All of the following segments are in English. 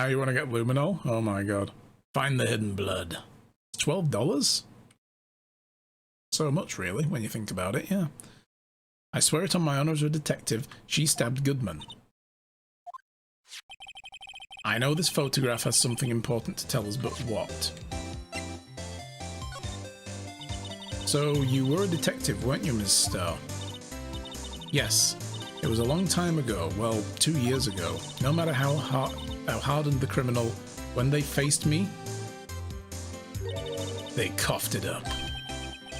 now you want to get luminol? Oh my god. Find the hidden blood. $12? So much, really, when you think about it, yeah. I swear it on my honor as a detective, she stabbed Goodman. I know this photograph has something important to tell us, but what? So, you were a detective, weren't you, Ms. Starr? Yes. It was a long time ago, well, 2 years ago. No matter how hardened the criminal, when they faced me, they coughed it up.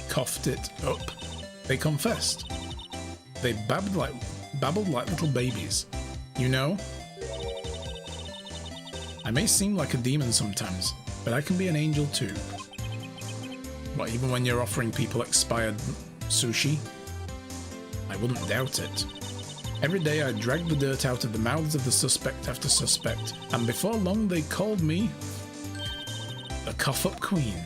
Coughed it up. They confessed. They babbled like little babies. You know? I may seem like a demon sometimes, but I can be an angel too. What, even when you're offering people expired sushi? I wouldn't doubt it. Every day I dragged the dirt out of the mouths of the suspect after suspect, and before long they called me the cough-up queen.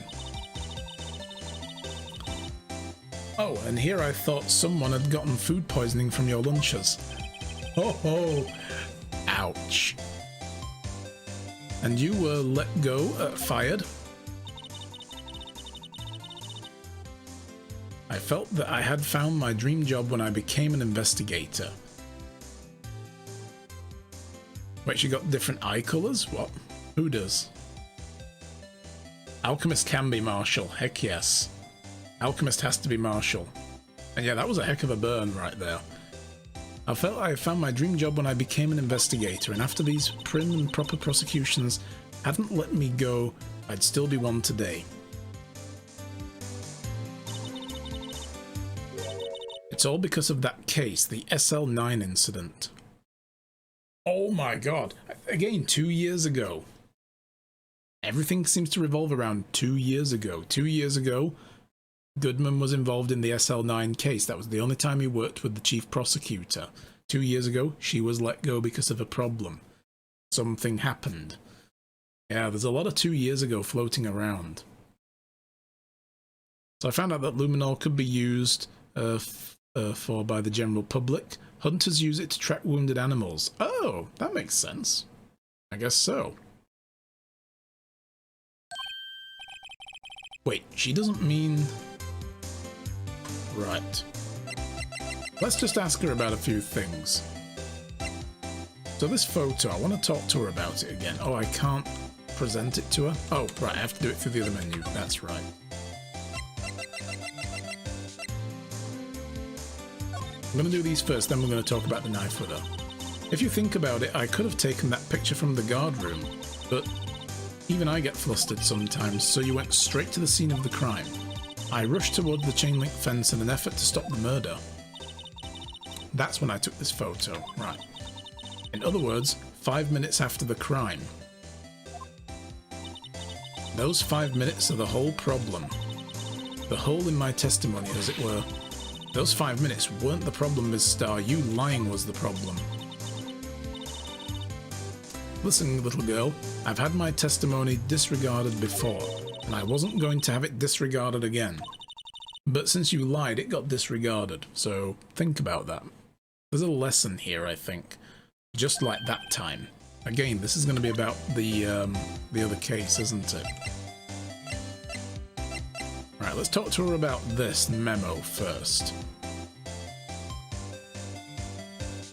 Oh, and here I thought someone had gotten food poisoning from your lunches. Ho ho! Ouch. And you were let go, fired? I felt that I had found my dream job when I became an investigator. Wait, she got different eye colours? What? Who does? Alchemist can be martial, heck yes. Alchemist has to be martial. And yeah, that was a heck of a burn right there. I felt I found my dream job when I became an investigator, and after these prim and proper prosecutions hadn't let me go, I'd still be one today. It's all because of that case, the SL9 incident. Oh my god. Again, 2 years ago. Everything seems to revolve around 2 years ago. 2 years ago, Goodman was involved in the SL9 case. That was the only time he worked with the chief prosecutor. 2 years ago, she was let go because of a problem. Something happened. Yeah, there's a lot of 2 years ago floating around. So I found out that luminol could be used for by the general public. Hunters use it to track wounded animals. Oh, that makes sense. I guess so. Wait, she doesn't mean... Right. Let's just ask her about a few things. So this photo, I want to talk to her about it again. Oh, I can't present it to her? Oh, right, I have to do it through the other menu. That's right. I'm going to do these first, then we're going to talk about the knife with her. If you think about it, I could have taken that picture from the guard room, but even I get flustered sometimes, so you went straight to the scene of the crime. I rushed toward the chain link fence in an effort to stop the murder. That's when I took this photo, right. In other words, 5 minutes after the crime. Those 5 minutes are the whole problem. The hole in my testimony, as it were. Those 5 minutes weren't the problem, Ms. Starr. You lying was the problem. Listen, little girl, I've had my testimony disregarded before, and I wasn't going to have it disregarded again. But since you lied, it got disregarded, so think about that. There's a lesson here, I think. Just like that time. Again, this is going to be about the other case, isn't it? Right, let's talk to her about this memo first.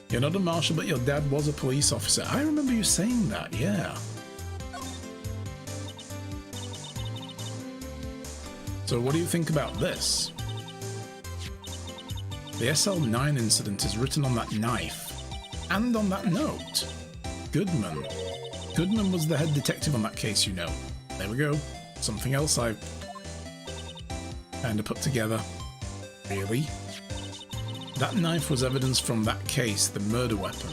You're not a marshal, but your dad was a police officer. I remember you saying that, yeah. So what do you think about this? The SL9 incident is written on that knife. And on that note. Goodman. Goodman was the head detective on that case, you know. There we go. Something else I kind of put together. Really? That knife was evidence from that case, the murder weapon.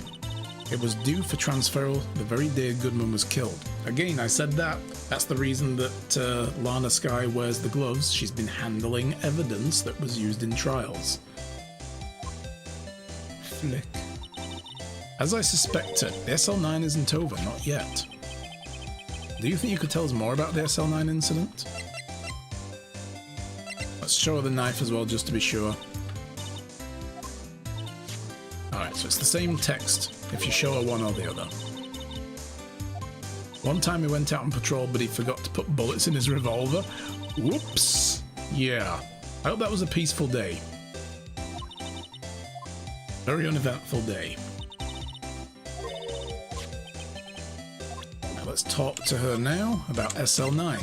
It was due for transferal the very day Goodman was killed. Again, I said that. That's the reason that Lana Skye wears the gloves. She's been handling evidence that was used in trials. Flick. As I suspected, the SL9 isn't over, not yet. Do you think you could tell us more about the SL9 incident? Let's show her the knife as well, just to be sure. Alright, so it's the same text if you show her one or the other. One time he went out on patrol, but he forgot to put bullets in his revolver. Whoops. Yeah. I hope that was a peaceful day. Very uneventful day. Now let's talk to her now about SL9.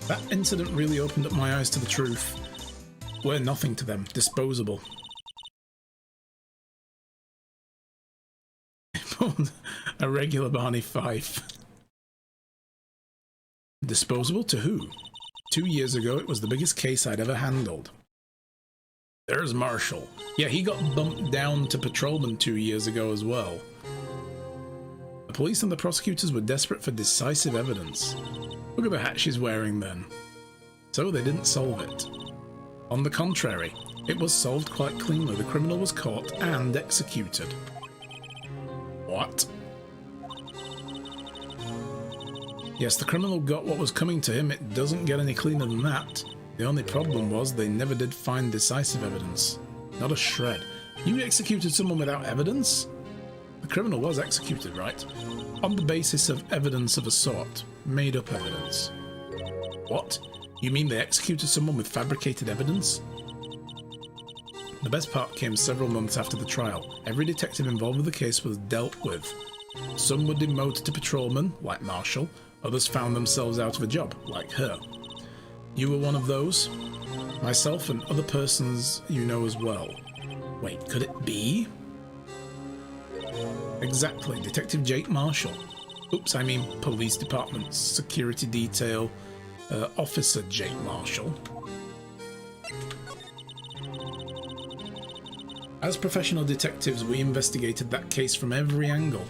That incident really opened up my eyes to the truth. We're nothing to them. Disposable. A regular Barney Fife. Disposable to who? 2 years ago, it was the biggest case I'd ever handled. There's Marshall. Yeah, he got bumped down to patrolman 2 years ago as well. The police and the prosecutors were desperate for decisive evidence. Look at the hat she's wearing then. So they didn't solve it. On the contrary, it was solved quite cleanly. The criminal was caught and executed. What? Yes, the criminal got what was coming to him. It doesn't get any cleaner than that. The only problem was they never did find decisive evidence. Not a shred. You executed someone without evidence? The criminal was executed, right? On the basis of evidence of a sort. Made up evidence. What? You mean they executed someone with fabricated evidence? The best part came several months after the trial. Every detective involved with the case was dealt with. Some were demoted to patrolmen, like Marshall. Others found themselves out of a job, like her. You were one of those? Myself and other persons you know as well. Wait, could it be? Exactly, Detective Jake Marshall. Oops, I mean police department, security detail, Officer Jake Marshall. As professional detectives, we investigated that case from every angle.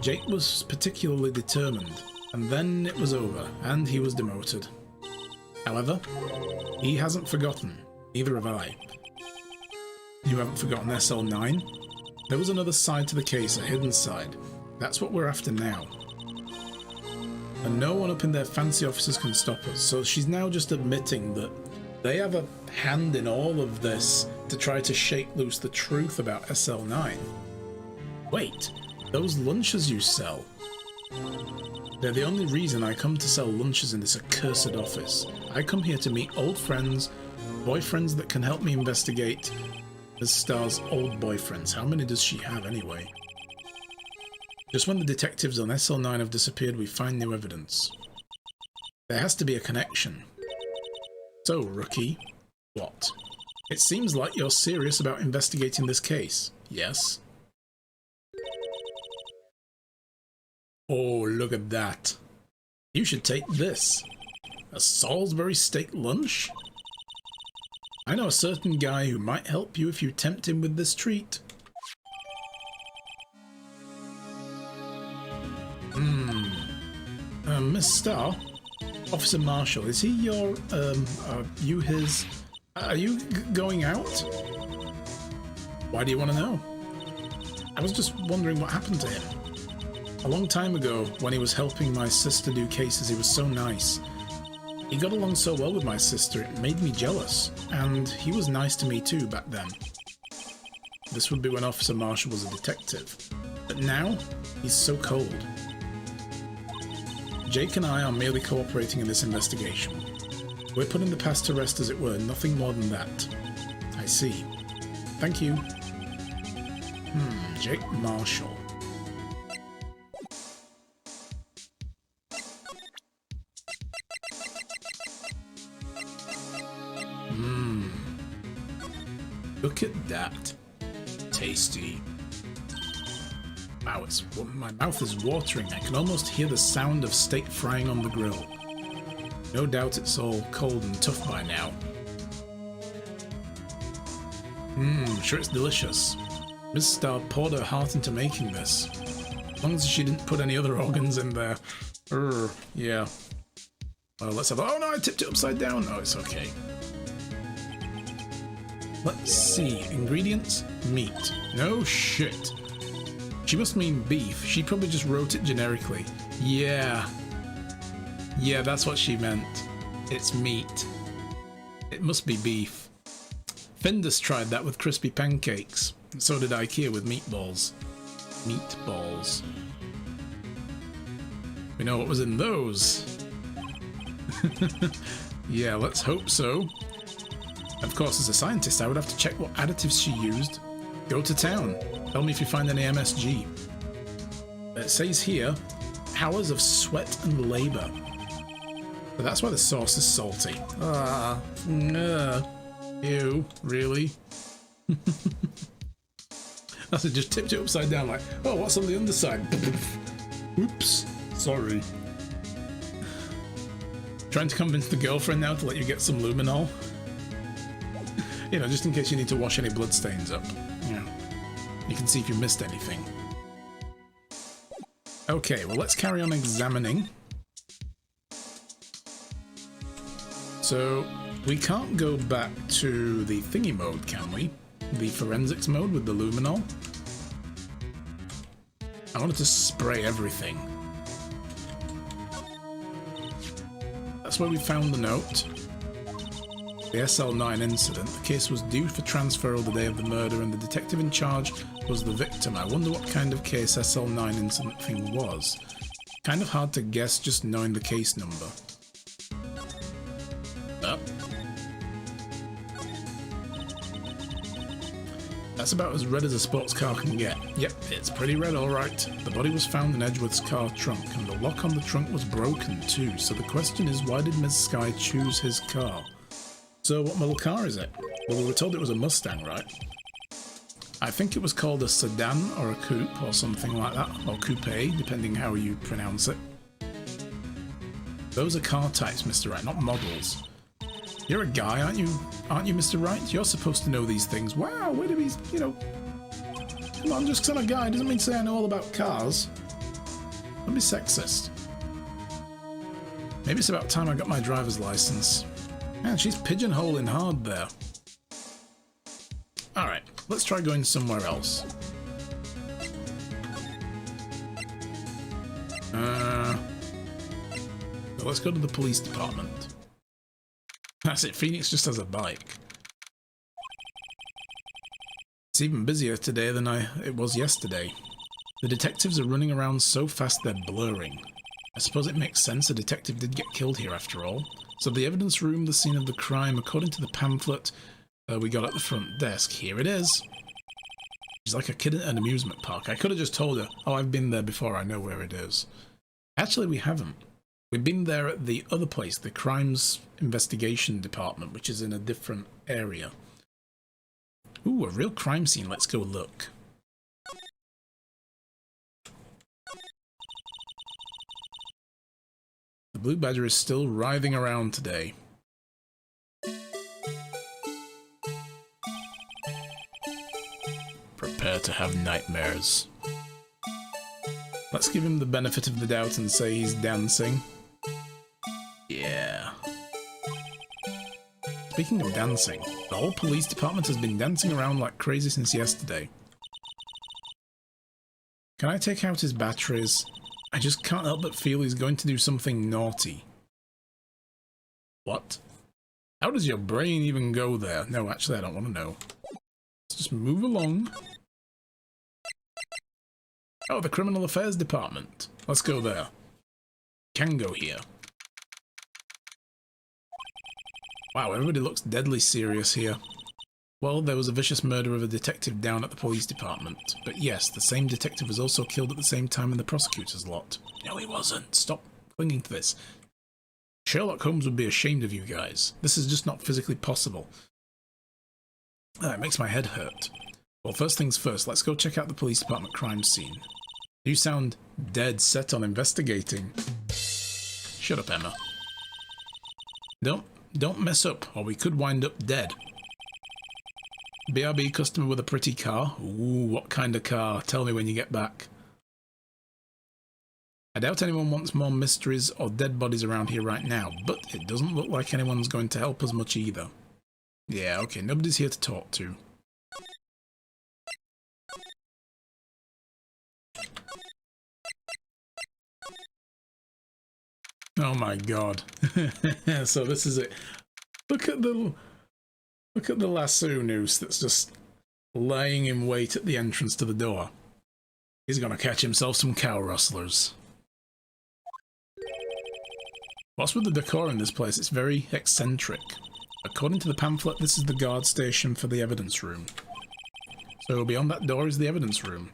Jake was particularly determined, and then it was over, and he was demoted. However, he hasn't forgotten, neither have I. You haven't forgotten SL9? There was another side to the case, a hidden side. That's what we're after now. And no one up in their fancy offices can stop us, so she's now just admitting that they have a hand in all of this to try to shake loose the truth about SL9. Wait, those lunches you sell? They're the only reason I come to sell lunches in this accursed office. I come here to meet old friends, boyfriends that can help me investigate Ms. Starr's old boyfriends. How many does she have anyway? Just when the detectives on SL9 have disappeared, we find new evidence. There has to be a connection. So, rookie, what? It seems like you're serious about investigating this case. Yes? Oh, look at that. You should take this. A Salisbury steak lunch? I know a certain guy who might help you if you tempt him with this treat. Miss Starr? Officer Marshall, is he your, you his... Are you going out? Why do you want to know? I was just wondering what happened to him. A long time ago, when he was helping my sister do cases, he was so nice. He got along so well with my sister, it made me jealous. And he was nice to me too back then. This would be when Officer Marshall was a detective. But now, he's so cold. Jake and I are merely cooperating in this investigation. We're putting the past to rest, as it were, nothing more than that. I see. Thank you. Jake Marshall. Look at that. Tasty. Wow, my mouth is watering. I can almost hear the sound of steak frying on the grill. No doubt it's all cold and tough by now. Sure it's delicious. Miss Starr poured her heart into making this. As long as she didn't put any other organs in there. Yeah. Well, let's have a... Oh no, I tipped it upside down. Oh, it's okay. Let's see. Ingredients? Meat. No shit. She must mean beef. She probably just wrote it generically. Yeah. Yeah, that's what she meant. It's meat. It must be beef. Findus tried that with crispy pancakes. So did IKEA with meatballs. Meatballs. We know what was in those. Yeah, let's hope so. Of course, as a scientist, I would have to check what additives she used. Go to town. Tell me if you find any MSG. It says here, hours of sweat and labor. But that's why the sauce is salty. Ew, really? That's it, just tipped it upside down like, oh, what's on the underside? Oops, sorry. Trying to convince the girlfriend now to let you get some luminol. You know, just in case you need to wash any bloodstains up. Yeah. You can see if you missed anything. Okay, well, let's carry on examining. So, we can't go back to the thingy mode, can we? The forensics mode with the luminol. I wanted to spray everything. That's where we found the note. The SL9 incident. The case was due for transferal the day of the murder and the detective in charge was the victim. I wonder what kind of case SL9 incident thing was. Kind of hard to guess just knowing the case number. Oh. That's about as red as a sports car can get. Yep, it's pretty red, alright. The body was found in Edgeworth's car trunk, and the lock on the trunk was broken too, so the question is, why did Ms. Skye choose his car? So what model car is it? Well, we were told it was a Mustang, right? I think it was called a sedan or a coupe or something like that, or coupe, depending how you pronounce it. Those are car types, Mr. Wright, not models. You're a guy, aren't you, Mr. Wright? You're supposed to know these things. Wow, where do we, you know... Come on, just 'cause I'm a guy doesn't mean to say I know all about cars. Don't be sexist. Maybe it's about time I got my driver's license. Man, she's pigeonholing hard there. Alright, let's try going somewhere else. So let's go to the police department. That's it, Phoenix just has a bike. It's even busier today than it was yesterday. The detectives are running around so fast they're blurring. I suppose it makes sense, a detective did get killed here after all. So the evidence room, the scene of the crime, according to the pamphlet we got at the front desk, here it is. She's like a kid at an amusement park. I could have just told her, oh, I've been there before, I know where it is. Actually, we haven't. We've been there at the other place, the Crimes Investigation Department, which is in a different area. Ooh, a real crime scene. Let's go look. The Blue Badger is still writhing around today. Prepare to have nightmares. Let's give him the benefit of the doubt and say he's dancing. Yeah. Speaking of dancing, the whole police department has been dancing around like crazy since yesterday. Can I take out his batteries? I just can't help but feel he's going to do something naughty. What? How does your brain even go there? No, actually, I don't want to know. Let's just move along. Oh, the Criminal Affairs Department. Let's go there. Can go here. Wow, everybody looks deadly serious here. Well, there was a vicious murder of a detective down at the police department. But yes, the same detective was also killed at the same time in the prosecutor's lot. No, he wasn't. Stop clinging to this. Sherlock Holmes would be ashamed of you guys. This is just not physically possible. It makes my head hurt. Well, first things first, let's go check out the police department crime scene. You sound dead set on investigating. Shut up, Emma. Don't mess up, or we could wind up dead. BRB customer with a pretty car. Ooh, what kind of car? Tell me when you get back. I doubt anyone wants more mysteries or dead bodies around here right now, but it doesn't look like anyone's going to help us much either. Yeah, okay, nobody's here to talk to. Oh my god. So this is it. Look at the lasso noose that's just lying in wait at the entrance to the door. He's gonna catch himself some cow rustlers. What's with the decor in this place? It's very eccentric. According to the pamphlet, this is the guard station for the evidence room. So beyond that door is the evidence room.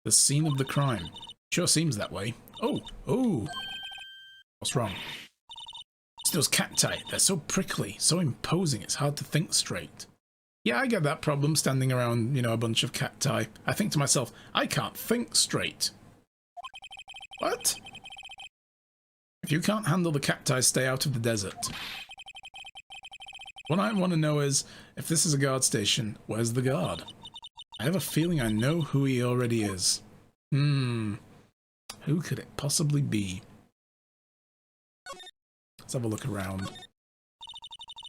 The scene of the crime. Sure seems that way. Oh, oh. What's wrong? It's those cacti. They're so prickly, so imposing, it's hard to think straight. Yeah, I get that problem standing around, you know, a bunch of cacti. I think to myself, I can't think straight. What? If you can't handle the cacti, stay out of the desert. What I want to know is, if this is a guard station, where's the guard? I have a feeling I know who he already is. Who could it possibly be? Let's have a look around.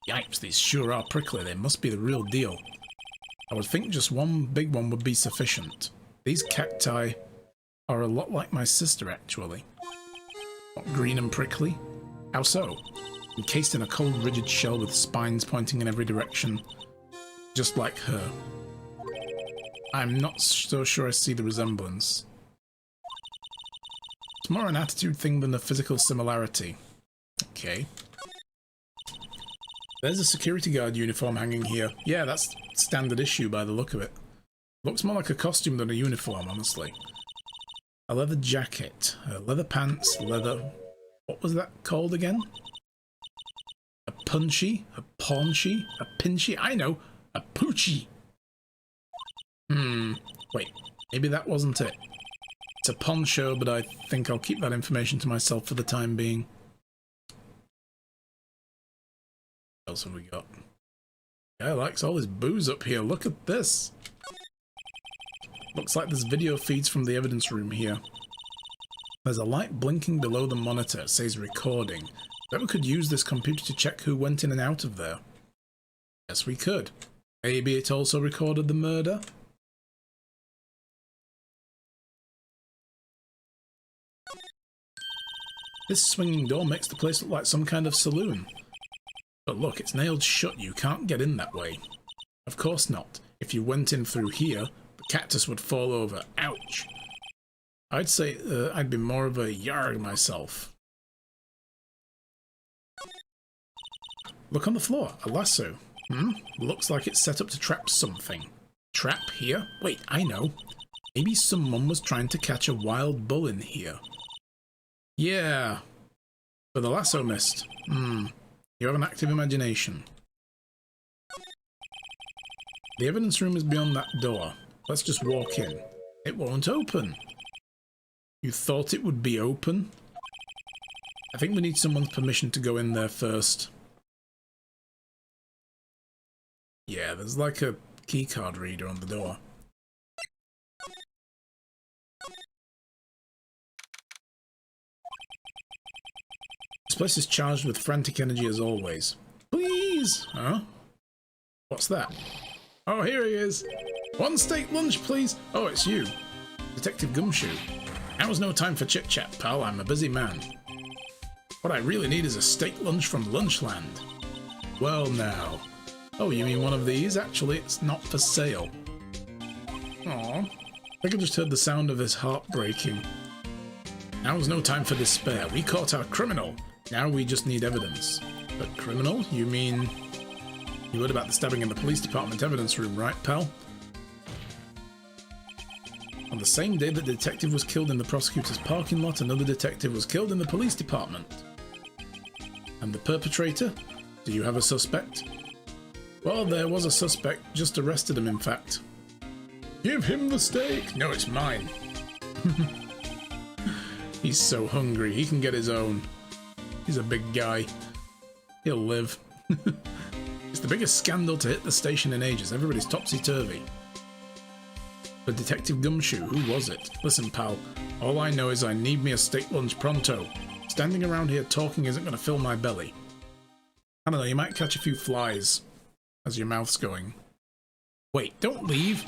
Yipes, these sure are prickly. They must be the real deal. I would think just one big one would be sufficient. These cacti are a lot like my sister, actually. What, green and prickly? How so? Encased in a cold, rigid shell with spines pointing in every direction. Just like her. I'm not so sure I see the resemblance. It's more an attitude thing than a physical similarity. Okay. There's a security guard uniform hanging here. Yeah, that's standard issue by the look of it. Looks more like a costume than a uniform, honestly. A leather jacket, leather pants, leather... What was that called again? A punchy, a paunchy, a pinchy, I know, a poochie. Wait, maybe that wasn't it. It's a poncho, but I think I'll keep that information to myself for the time being. What else have we got? Guy likes all his booze up here, look at this. Looks like there's video feeds from the evidence room here. There's a light blinking below the monitor, it says recording. Bet we could use this computer to check who went in and out of there. Yes, we could. Maybe it also recorded the murder? This swinging door makes the place look like some kind of saloon. But look, it's nailed shut, you can't get in that way. Of course not. If you went in through here, the cactus would fall over. Ouch. I'd say I'd be more of a yarg myself. Look on the floor, a lasso. Looks like it's set up to trap something. Trap here? Wait, I know. Maybe someone was trying to catch a wild bull in here. Yeah. But the lasso missed. You have an active imagination. The evidence room is beyond that door. Let's just walk in. It won't open. You thought it would be open? I think we need someone's permission to go in there first. Yeah, there's like a keycard reader on the door. This place is charged with frantic energy as always. Please! Huh? What's that? Oh, here he is! One steak lunch, please! Oh, it's you. Detective Gumshoe. Now's no time for chit-chat, pal. I'm a busy man. What I really need is a steak lunch from Lunchland. Well, now. Oh, you mean one of these? Actually, it's not for sale. Aw. I think I just heard the sound of his heart breaking. Now's no time for despair. We caught our criminal. Now we just need evidence. But criminal? You mean... You heard about the stabbing in the police department evidence room, right, pal? On the same day that the detective was killed in the prosecutor's parking lot, another detective was killed in the police department. And the perpetrator? Do you have a suspect? Well, there was a suspect. Just arrested him, in fact. Give him the steak! No, it's mine. He's so hungry. He can get his own. He's a big guy. He'll live. It's the biggest scandal to hit the station in ages. Everybody's topsy-turvy. But Detective Gumshoe, who was it? Listen, pal, all I know is I need me a steak lunch pronto. Standing around here talking isn't going to fill my belly. I don't know, you might catch a few flies as your mouth's going. Wait, don't leave.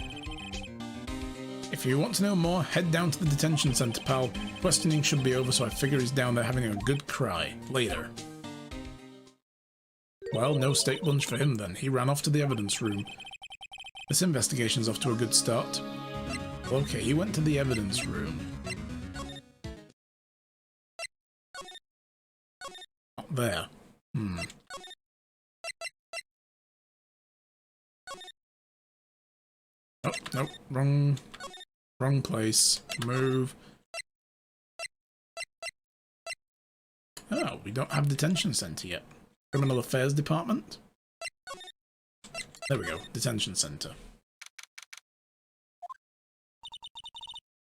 If you want to know more, head down to the detention center, pal. Questioning should be over, so I figure he's down there having a good cry. Later. Well, no steak lunch for him then. He ran off to the evidence room. This investigation's off to a good start. Okay, he went to the evidence room. Not not there. Oh, nope, wrong place. Move. Oh, we don't have detention center yet. Criminal Affairs Department? There we go, detention center.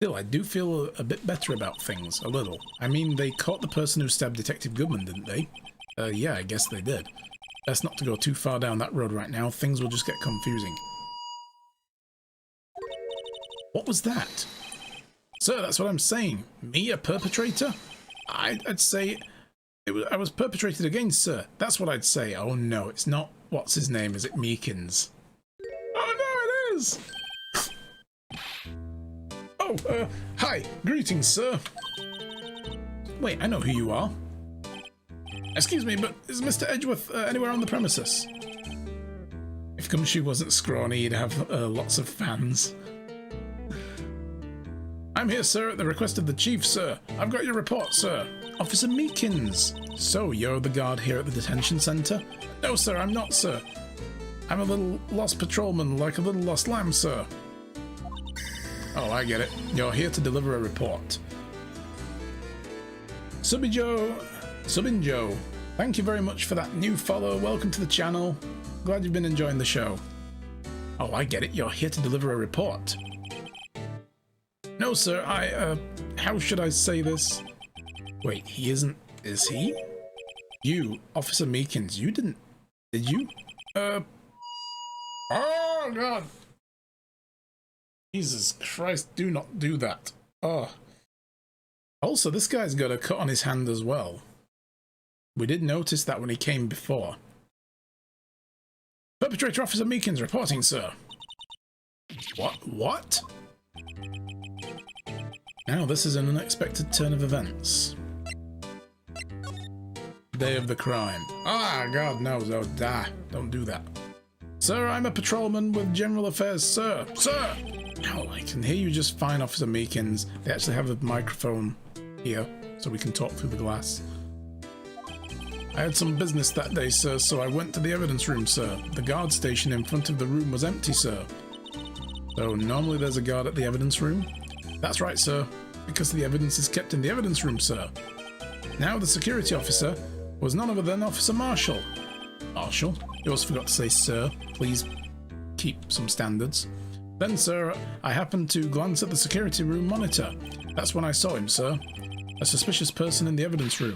Still, I do feel a bit better about things, a little. I mean, they caught the person who stabbed Detective Goodman, didn't they? Yeah, I guess they did. Best not to go too far down that road right now, things will just get confusing. What was that? Sir, that's what I'm saying. Me, a perpetrator? I'd say I was perpetrated against, sir. That's what I'd say. Oh no, it's not. What's his name? Is it Meekins? Oh no, it is! Oh, hi. Greetings, sir. Wait, I know who you are. Excuse me, but is Mr. Edgeworth anywhere on the premises? If Gumshoe wasn't scrawny, he'd have lots of fans. I'm here, sir, at the request of the chief, sir. I've got your report, sir. Officer Meekins. So, you're the guard here at the detention centre? No, sir, I'm not, sir. I'm a little lost patrolman, like a little lost lamb, sir. Oh, I get it. You're here to deliver a report. Subinjo, thank you very much for that new follow. Welcome to the channel. Glad you've been enjoying the show. Oh, I get it. You're here to deliver a report. No, sir, how should I say this? Wait, he isn't, is he? You, Officer Meekins, you did you? Oh, God. Jesus Christ, do not do that. Oh. Also, this guy's got a cut on his hand as well. We did notice that when he came before. Perpetrator Officer Meekins reporting, sir. What? Now, this is an unexpected turn of events. Day of the crime. Ah, God knows. Oh, don't do that. Sir, I'm a patrolman with General Affairs, sir. Sir! Ow, I can hear you just fine, Officer Meekins. They actually have a microphone here, so we can talk through the glass. I had some business that day, sir, so I went to the evidence room, sir. The guard station in front of the room was empty, sir. So normally there's a guard at the evidence room? That's right, sir, because the evidence is kept in the evidence room, sir. Now the security officer was none other than Officer Marshall. Marshall? You also forgot to say sir. Please keep some standards. Then, sir, I happened to glance at the security room monitor. That's when I saw him, sir. A suspicious person in the evidence room.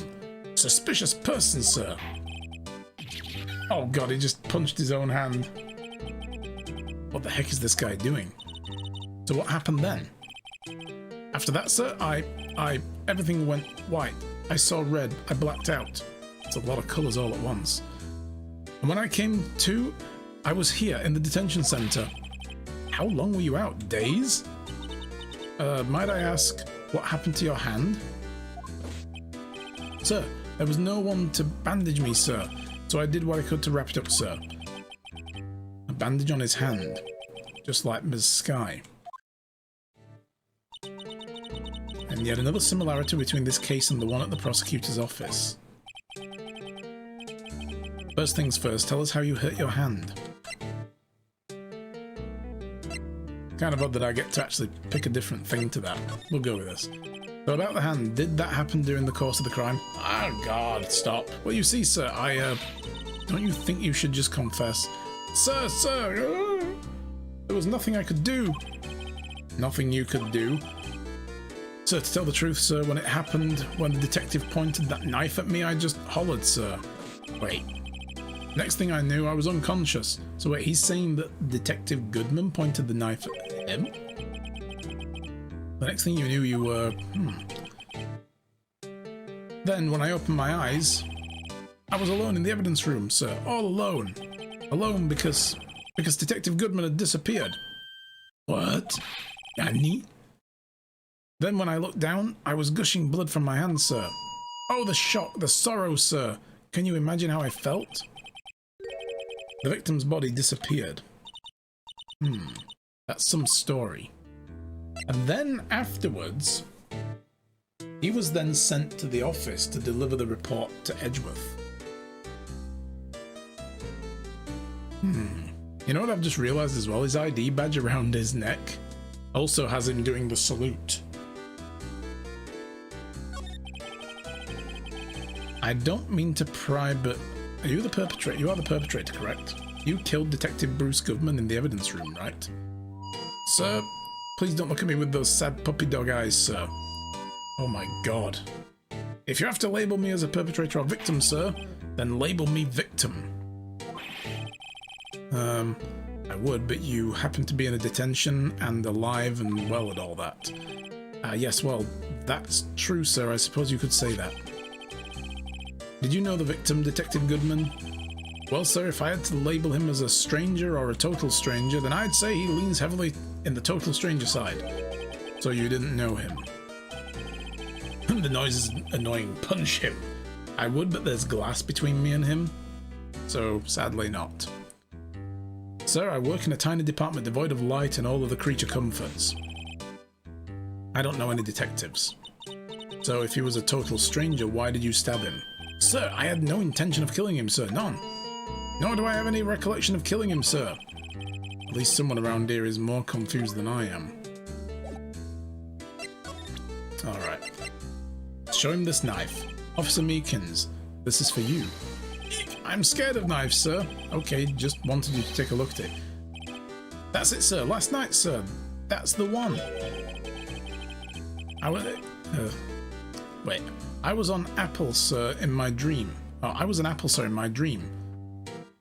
Suspicious person, sir? Oh God, he just punched his own hand. What the heck is this guy doing? So what happened then? After that, sir, everything went white. I saw red. I blacked out. It's a lot of colours all at once. And when I came to, I was here in the detention centre. How long were you out? Days? Might I ask, what happened to your hand? Sir, there was no one to bandage me, sir, so I did what I could to wrap it up, sir. A bandage on his hand, just like Ms. Sky. And yet another similarity between this case and the one at the prosecutor's office. First things first, tell us how you hurt your hand. Kind of odd that I get to actually pick a different thing to that. We'll go with this. So about the hand, did that happen during the course of the crime? Oh God, stop. Well, you see, sir, don't you think you should just confess? Sir, there was nothing I could do. Nothing you could do? Sir, to tell the truth, sir, when it happened, when the detective pointed that knife at me, I just hollered, sir. Wait. Next thing I knew, I was unconscious. So wait, he's saying that Detective Goodman pointed the knife at him? The next thing you knew, you were... Then, when I opened my eyes, I was alone in the evidence room, sir. All alone. Alone because Detective Goodman had disappeared. What? Annie? Then when I looked down, I was gushing blood from my hands, sir. Oh, the shock, the sorrow, sir. Can you imagine how I felt? The victim's body disappeared. That's some story. And then afterwards, he was then sent to the office to deliver the report to Edgeworth. You know what I've just realized as well? His ID badge around his neck also has him doing the salute. I don't mean to pry, but are you the perpetrator? You are the perpetrator, correct? You killed Detective Bruce Goodman in the evidence room, right? Sir, please don't look at me with those sad puppy dog eyes, sir. Oh my god. If you have to label me as a perpetrator or victim, sir, then label me victim. I would, but you happen to be in a detention and alive and well and all that. Yes, well, that's true, sir. I suppose you could say that. Did you know the victim, Detective Goodman? Well, sir, if I had to label him as a stranger or a total stranger, then I'd say he leans heavily in the total stranger side. So you didn't know him. The noise is annoying. Punch him. I would, but there's glass between me and him. So, sadly not. Sir, I work in a tiny department devoid of light and all of the creature comforts. I don't know any detectives. So if he was a total stranger, why did you stab him? Sir, I had no intention of killing him, sir. None. Nor do I have any recollection of killing him, sir. At least someone around here is more confused than I am. Alright. Show him this knife. Officer Meekins, this is for you. I'm scared of knives, sir. Okay, just wanted you to take a look at it. That's it, sir. Last night, sir. That's the one. Wait. I was on Apple, sir, in my dream. Oh, I was an apple, sir, in my dream.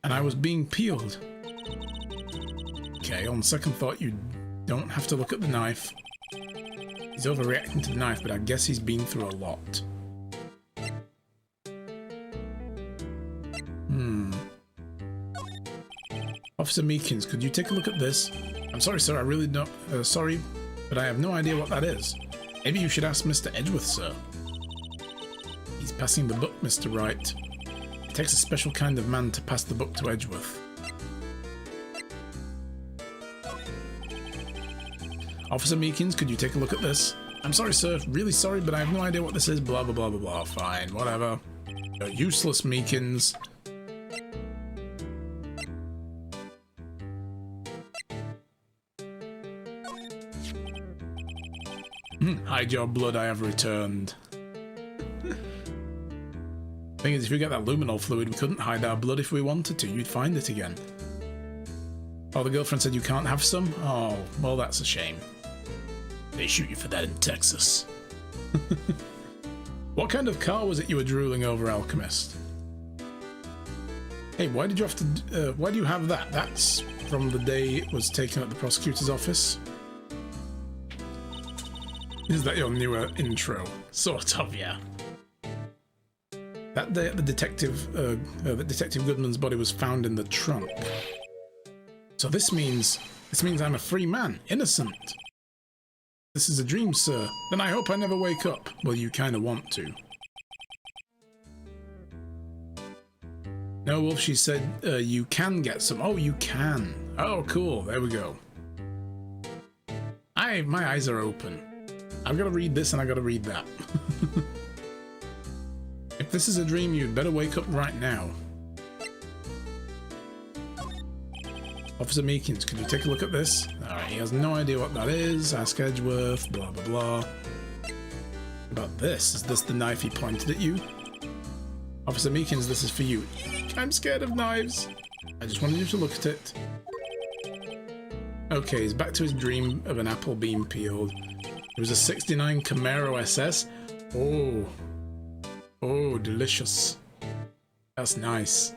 And I was being peeled. Okay, on second thought, you don't have to look at the knife. He's overreacting to the knife, but I guess he's been through a lot. Officer Meekins, could you take a look at this? I'm sorry, sir, I really don't... sorry, but I have no idea what that is. Maybe you should ask Mr. Edgeworth, sir. He's passing the book, Mr. Wright. It takes a special kind of man to pass the book to Edgeworth. Officer Meekins, could you take a look at this? I'm sorry, sir, really sorry, but I have no idea what this is, blah, blah, blah, blah, blah. Fine, whatever. You're useless, Meekins. Hide your blood, I have returned. Thing is, if you get that luminol fluid, we couldn't hide our blood if we wanted to. You'd find it again. Oh, the girlfriend said you can't have some? Oh, well, that's a shame. They shoot you for that in Texas. What kind of car was it you were drooling over, Alchemist? Hey, why did you have to... why do you have that? That's from the day it was taken at the prosecutor's office. Is that your newer intro? Sort of, yeah. That day at the Detective Goodman's body was found in the trunk. So this means I'm a free man, innocent. This is a dream, sir. Then I hope I never wake up. Well, you kind of want to. No, Wolf, she said you can get some. Oh, you can. Oh, cool. There we go. My eyes are open. I've got to read this and I've got to read that. If this is a dream, you'd better wake up right now. Officer Meekins, can you take a look at this? Alright, he has no idea what that is. Ask Edgeworth, blah blah blah. About this, is this the knife he pointed at you? Officer Meekins, this is for you. Eek, I'm scared of knives. I just wanted you to look at it. Okay, he's back to his dream of an apple being peeled. It was a 69 Camaro SS. Oh. Oh, delicious. That's nice.